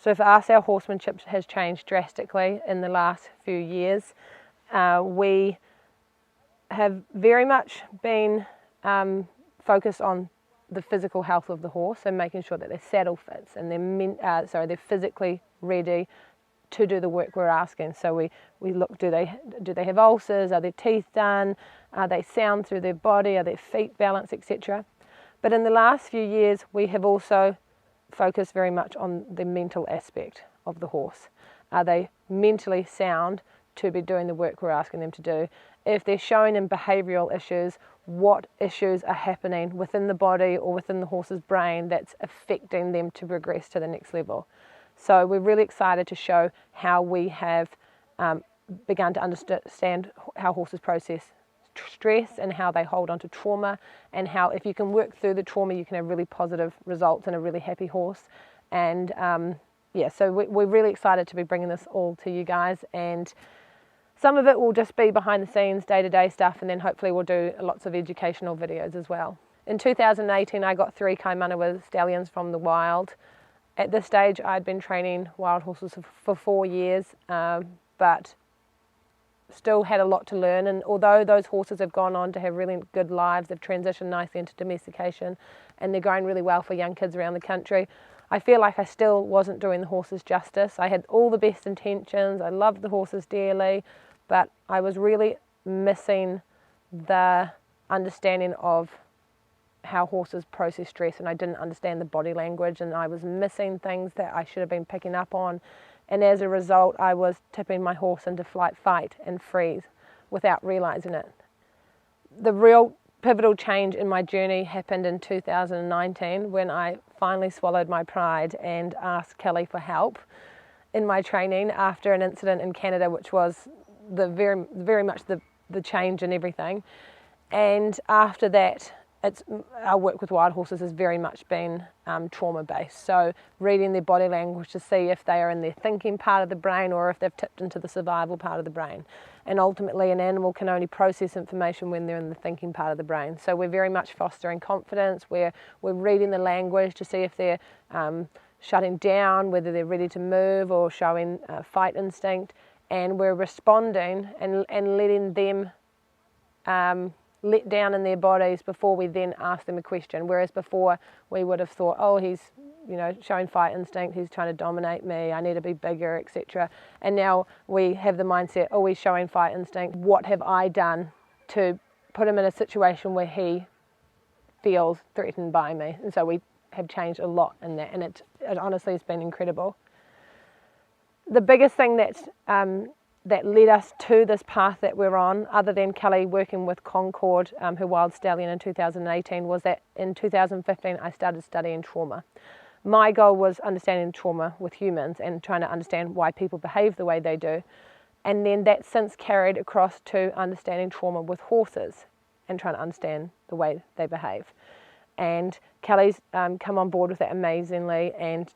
So for us, our horsemanship has changed drastically in the last few years. We have very much been focused on the physical health of the horse and making sure that their saddle fits and they're physically ready to do the work we're asking. So we look, do they have ulcers? Are their teeth done? Are they sound through their body? Are their feet balanced, etc.? But in the last few years, we have also focused very much on the mental aspect of the horse. Are they mentally sound to be doing the work we're asking them to do? If they're showing in behavioural issues, what issues are happening within the body or within the horse's brain that's affecting them to progress to the next level? So we're really excited to show how we have begun to understand how horses process stress and how they hold on to trauma, and how if you can work through the trauma you can have really positive results and a really happy horse. And so we're really excited to be bringing this all to you guys, and some of it will just be behind the scenes day-to-day stuff, and then hopefully we'll do lots of educational videos as well. In 2018 I got 3 Kaimanawa stallions from the wild. At this stage I'd been training wild horses for 4 years, but still had a lot to learn. And although those horses have gone on to have really good lives, they've transitioned nicely into domestication and they're going really well for young kids around the country, I feel like I still wasn't doing the horses justice. I had all the best intentions, I loved the horses dearly, but I was really missing the understanding of how horses process stress, and I didn't understand the body language, and I was missing things that I should have been picking up on. And as a result, I was tipping my horse into flight, fight and freeze without realising it. The real pivotal change in my journey happened in 2019 when I finally swallowed my pride and asked Kelly for help in my training after an incident in Canada, which was very much the change in everything. And after that, our work with wild horses has very much been trauma based. So reading their body language to see if they are in their thinking part of the brain or if they've tipped into the survival part of the brain. And ultimately an animal can only process information when they're in the thinking part of the brain. So we're very much fostering confidence, we're reading the language to see if they're shutting down, whether they're ready to move or showing fight instinct, and we're responding and letting them let down in their bodies before we then ask them a question. Whereas before we would have thought, oh, he's showing fight instinct, he's trying to dominate me, I need to be bigger, etc. And now we have the mindset, oh, he's showing fight instinct, what have I done to put him in a situation where he feels threatened by me? And so we have changed a lot in that, and it honestly has been incredible. The biggest thing that led us to this path that we're on, other than Kelly working with Concord, her wild stallion in 2018, was that in 2015 I started studying trauma. My goal was understanding trauma with humans and trying to understand why people behave the way they do. And then that since carried across to understanding trauma with horses and trying to understand the way they behave. And Kelly's come on board with that amazingly and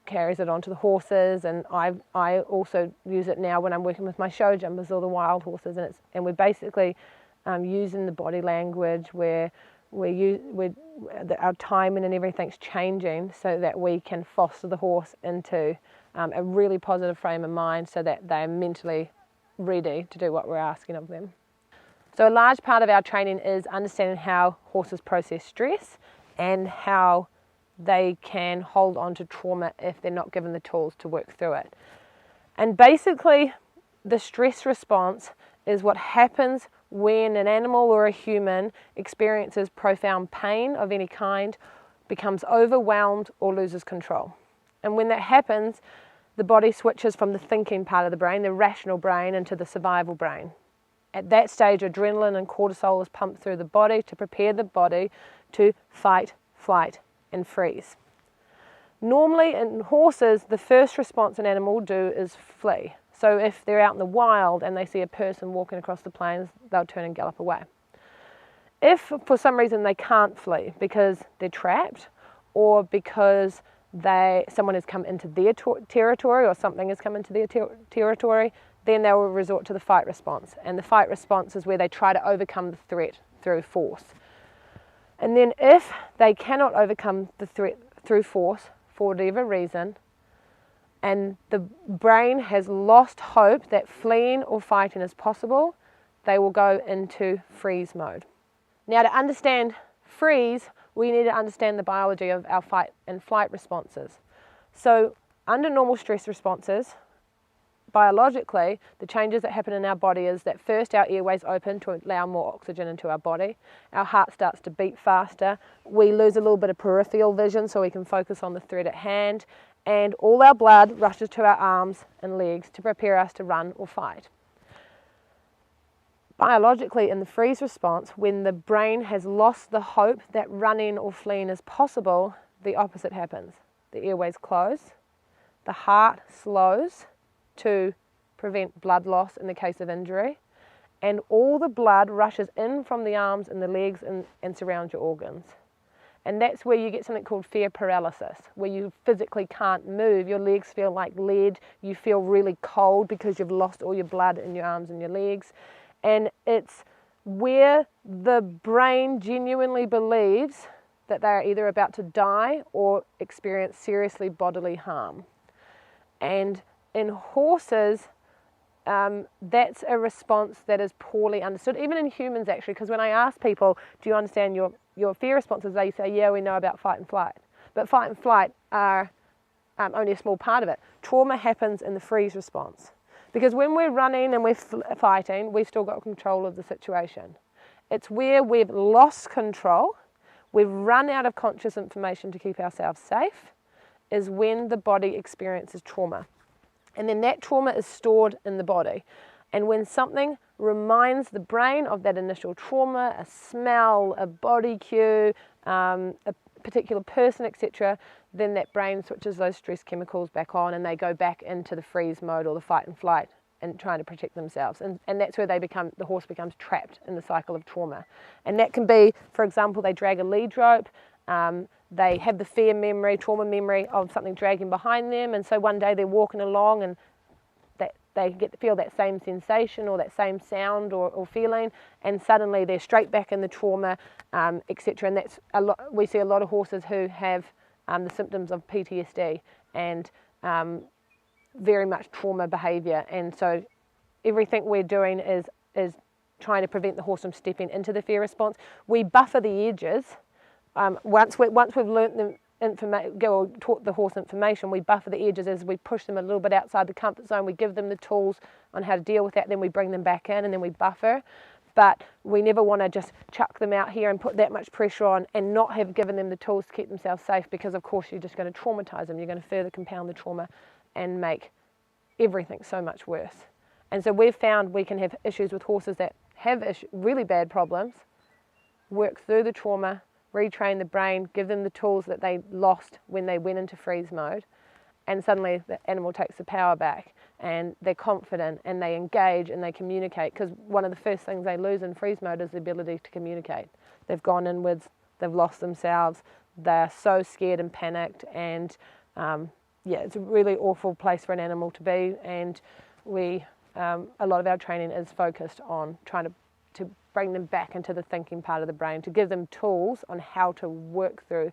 carries it onto the horses, and I also use it now when I'm working with my show jumpers or the wild horses, and we're basically using the body language where our timing and everything's changing so that we can foster the horse into a really positive frame of mind so that they're mentally ready to do what we're asking of them. So a large part of our training is understanding how horses process stress and how they can hold on to trauma if they're not given the tools to work through it. And basically the stress response is what happens when an animal or a human experiences profound pain of any kind, becomes overwhelmed or loses control. And when that happens, the body switches from the thinking part of the brain, the rational brain, into the survival brain. At that stage, adrenaline and cortisol is pumped through the body to prepare the body to fight, flight, and freeze. Normally in horses, the first response an animal will do is flee. So if they're out in the wild and they see a person walking across the plains, they'll turn and gallop away. If for some reason they can't flee because they're trapped or because someone has come into their territory or something has come into their territory, then they will resort to the fight response. And the fight response is where they try to overcome the threat through force. And then if they cannot overcome the threat through force, for whatever reason, and the brain has lost hope that fleeing or fighting is possible, they will go into freeze mode. Now, to understand freeze, we need to understand the biology of our fight and flight responses. So under normal stress responses, biologically, the changes that happen in our body is that first our airways open to allow more oxygen into our body, our heart starts to beat faster, we lose a little bit of peripheral vision so we can focus on the threat at hand, and all our blood rushes to our arms and legs to prepare us to run or fight. Biologically, in the freeze response, when the brain has lost the hope that running or fleeing is possible, the opposite happens. The airways close, the heart slows to prevent blood loss in the case of injury, and all the blood rushes in from the arms and the legs and surrounds your organs. And that's where you get something called fear paralysis, where you physically can't move. Your legs feel like lead. You feel really cold because you've lost all your blood in your arms and your legs. And it's where the brain genuinely believes that they are either about to die or experience seriously bodily harm. And in horses, that's a response that is poorly understood, even in humans actually, because when I ask people, do you understand your fear responses, they say, yeah, we know about fight and flight. But fight and flight are only a small part of it. Trauma happens in the freeze response. Because when we're running and we're fighting, we've still got control of the situation. It's where we've lost control, we've run out of conscious information to keep ourselves safe, is when the body experiences trauma. And then that trauma is stored in the body. And when something reminds the brain of that initial trauma, a smell, a body cue, a particular person, etc., then that brain switches those stress chemicals back on and they go back into the freeze mode or the fight and flight and trying to protect themselves. And that's where the horse becomes trapped in the cycle of trauma. And that can be, for example, they drag a lead rope, they have the fear memory, trauma memory of something dragging behind them, and so one day they're walking along and they get to feel that same sensation or that same sound or feeling, and suddenly they're straight back in the trauma, etc. And that's we see a lot of horses who have the symptoms of PTSD and very much trauma behaviour. And so everything we're doing is trying to prevent the horse from stepping into the fear response. We buffer the edges. Once we've learnt them taught the horse information, we buffer the edges as we push them a little bit outside the comfort zone. We give them the tools on how to deal with that, then we bring them back in and then we buffer. But we never want to just chuck them out here and put that much pressure on and not have given them the tools to keep themselves safe, because of course you're just going to traumatise them. You're going to further compound the trauma and make everything so much worse. And so we've found we can have issues with horses that have really bad problems, work through the trauma, retrain the brain, give them the tools that they lost when they went into freeze mode, and suddenly the animal takes the power back and they're confident and they engage and they communicate, because one of the first things they lose in freeze mode is the ability to communicate. They've gone inwards, they've lost themselves, they're so scared and panicked, and it's a really awful place for an animal to be. And we a lot of our training is focused on trying to bring them back into the thinking part of the brain, to give them tools on how to work through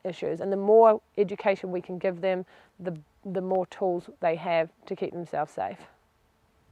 issues. And the more education we can give them, the more tools they have to keep themselves safe.